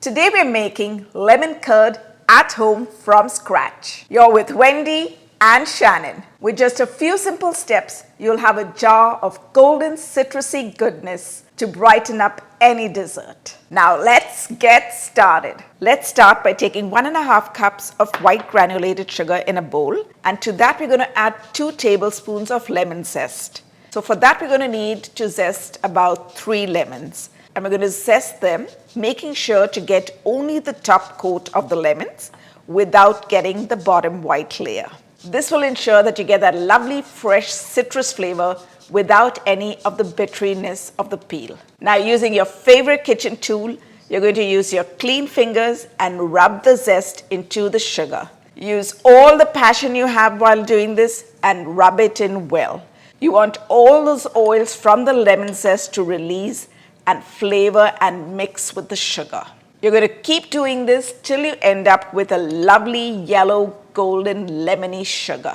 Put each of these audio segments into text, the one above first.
Today we're making lemon curd at home from scratch. You're with Wendy and Shannon. With just a few simple steps, you'll have a jar of golden citrusy goodness to brighten up any dessert. Now let's get started. Let's start by taking 1.5 cups of white granulated sugar in a bowl, and to that we're going to add 2 tablespoons of lemon zest. So for that we're going to need to zest about 3 lemons. And we're going to zest them, making sure to get only the top coat of the lemons without getting the bottom white layer. This will ensure that you get that lovely fresh citrus flavor without any of the bitteriness of the peel. Now, using your favorite kitchen tool, you're going to use your clean fingers and rub the zest into the sugar. Use all the passion you have while doing this and rub it in well. You want all those oils from the lemon zest to release and flavor and mix with the sugar. You're going to keep doing this till you end up with a lovely yellow golden lemony sugar.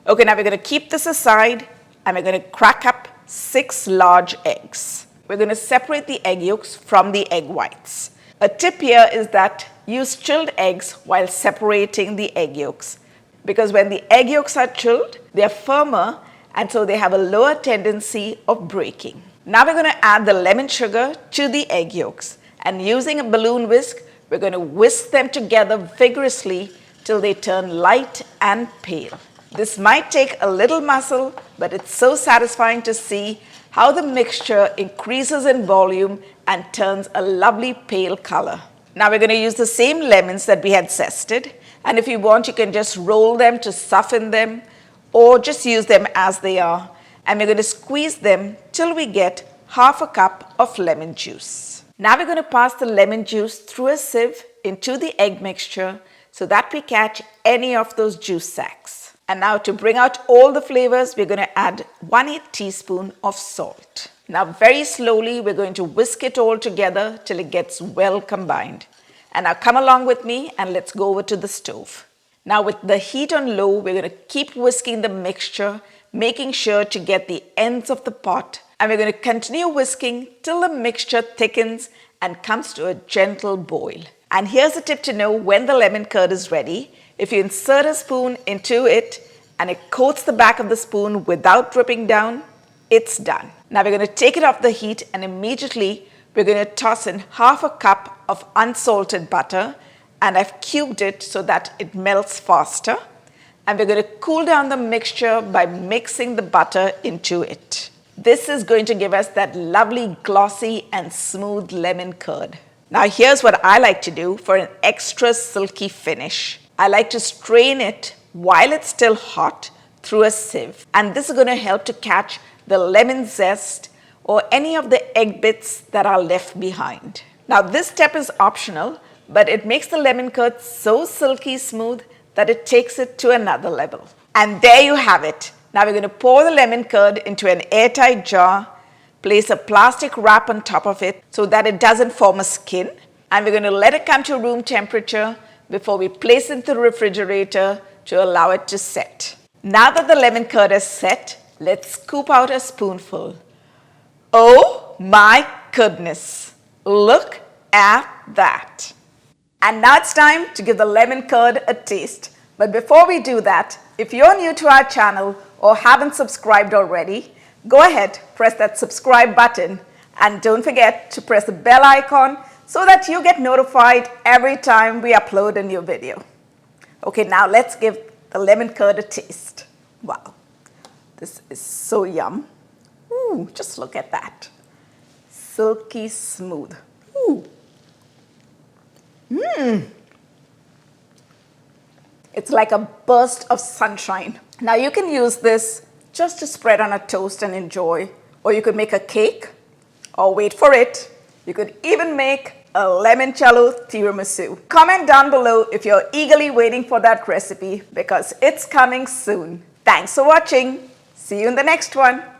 Okay, now we're going to keep this aside and we're going to crack up 6 large eggs. We're going to separate the egg yolks from the egg whites. A tip here is that use chilled eggs while separating the egg yolks, because when the egg yolks are chilled, they're firmer and so they have a lower tendency of breaking. Now we're going to add the lemon sugar to the egg yolks, and using a balloon whisk, we're going to whisk them together vigorously till they turn light and pale. This might take a little muscle, but it's so satisfying to see how the mixture increases in volume and turns a lovely pale color. Now we're going to use the same lemons that we had zested, and if you want, you can just roll them to soften them or just use them as they are. And we're going to squeeze them till we get 1/2 cup of lemon juice. Now we're going to pass the lemon juice through a sieve into the egg mixture so that we catch any of those juice sacs. And now to bring out all the flavors, we're going to add 1/8 teaspoon of salt. Now very slowly we're going to whisk it all together till it gets well combined. And now come along with me and let's go over to the stove. Now with the heat on low, we're going to keep whisking the mixture, making sure to get the ends of the pot, and we're going to continue whisking till the mixture thickens and comes to a gentle boil. And here's a tip to know when the lemon curd is ready. If you insert a spoon into it and it coats the back of the spoon without dripping down, it's done. Now we're going to take it off the heat, and immediately we're going to toss in 1/2 cup of unsalted butter, and I've cubed it so that it melts faster. And we're going to cool down the mixture by mixing the butter into it. This is going to give us that lovely glossy and smooth lemon curd. Now here's what I like to do for an extra silky finish. I like to strain it while it's still hot through a sieve. And this is going to help to catch the lemon zest or any of the egg bits that are left behind. Now this step is optional, but it makes the lemon curd so silky smooth that it takes it to another level. And there you have it. Now we're going to pour the lemon curd into an airtight jar, place a plastic wrap on top of it so that it doesn't form a skin, and we're going to let it come to room temperature before we place it in the refrigerator to allow it to set. Now that the lemon curd is set, let's scoop out a spoonful. Oh my goodness, look at that. And now it's time to give the lemon curd a taste. But before we do that, if you're new to our channel or haven't subscribed already, go ahead, press that subscribe button, and don't forget to press the bell icon so that you get notified every time we upload a new video. Okay, now let's give the lemon curd a taste. Wow, this is so yum. Ooh, just look at that. Silky smooth. Ooh. It's like a burst of sunshine. Now you can use this just to spread on a toast and enjoy, or you could make a cake, or wait for it, you could even make a limoncello tiramisu. Comment down below if you're eagerly waiting for that recipe, because it's coming soon. Thanks for watching. See you in the next one.